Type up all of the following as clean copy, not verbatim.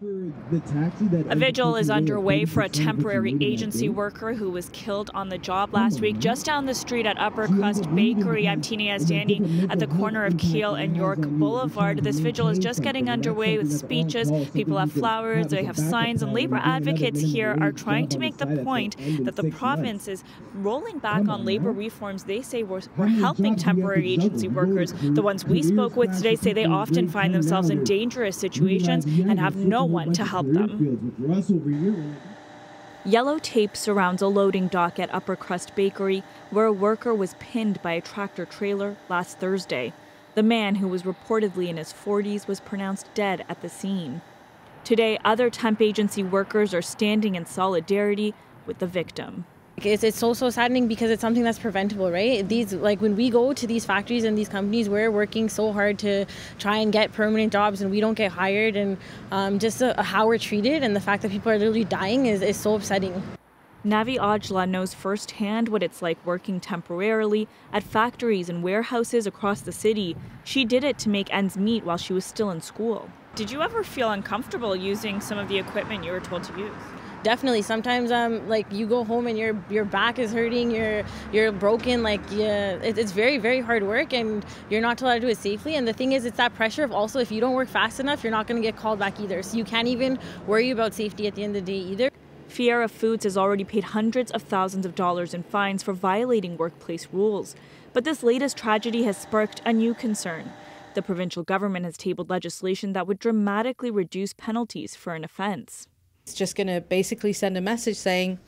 A vigil is underway for a temporary agency worker who was killed on the job last week just down the street at Upper Crust Bakery. I'm Tina Yazdani at the corner of Keele and York Boulevard. This vigil is just getting underway with speeches. People have flowers, they have signs, and labor advocates here are trying to make the point that the province is rolling back on labor reforms they say were helping temporary agency workers. The ones we spoke with today say they often find themselves in dangerous situations and have no one to help them. Yellow tape surrounds a loading dock at Upper Crust Bakery, where a worker was pinned by a tractor trailer last Thursday. The man, who was reportedly in his 40s, was pronounced dead at the scene. Today, other temp agency workers are standing in solidarity with the victim. It's so saddening because it's something that's preventable, right? When we go to these factories and these companies, we're working so hard to try and get permanent jobs and we don't get hired, and how we're treated and the fact that people are literally dying is so upsetting. Navi Ajla knows firsthand what it's like working temporarily at factories and warehouses across the city. She did it to make ends meet while she was still in school. Did you ever feel uncomfortable using some of the equipment you were told to use? Definitely. Sometimes you go home and your back is hurting, you're broken. It's very, very hard work, and you're not allowed to do it safely. And the thing is, it's that pressure of also, if you don't work fast enough, you're not going to get called back either. So you can't even worry about safety at the end of the day either. Fiera Foods has already paid hundreds of thousands of dollars in fines for violating workplace rules. But this latest tragedy has sparked a new concern. The provincial government has tabled legislation that would dramatically reduce penalties for an offence. It's just going to basically send a message saying,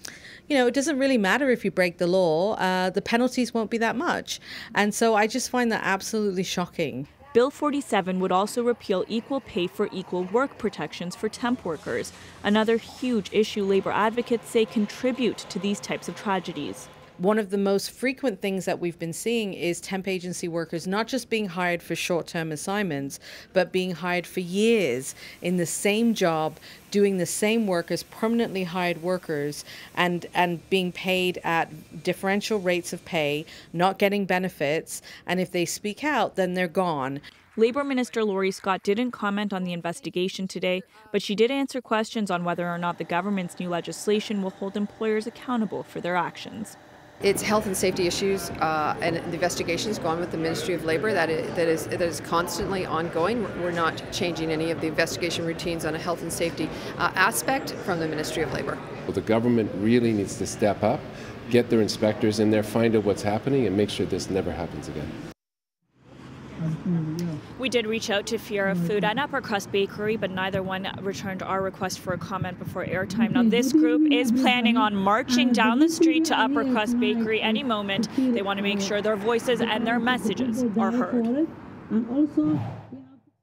it doesn't really matter if you break the law, the penalties won't be that much. And so I just find that absolutely shocking. Bill 47 would also repeal equal pay for equal work protections for temp workers, another huge issue labor advocates say contribute to these types of tragedies. One of the most frequent things that we've been seeing is temp agency workers not just being hired for short-term assignments, but being hired for years in the same job, doing the same work as permanently hired workers, and being paid at differential rates of pay, not getting benefits, and if they speak out, then they're gone. Labour Minister Laurie Scott didn't comment on the investigation today, but she did answer questions on whether or not the government's new legislation will hold employers accountable for their actions. It's health and safety issues, and the investigation is going with the Ministry of Labour. That is constantly ongoing. We're not changing any of the investigation routines on a health and safety aspect from the Ministry of Labour. The government really needs to step up, get their inspectors in there, find out what's happening, and make sure this never happens again. We did reach out to Fiera Food and Upper Crust Bakery, but neither one returned our request for a comment before airtime. Now, this group is planning on marching down the street to Upper Crust Bakery any moment. They want to make sure their voices and their messages are heard.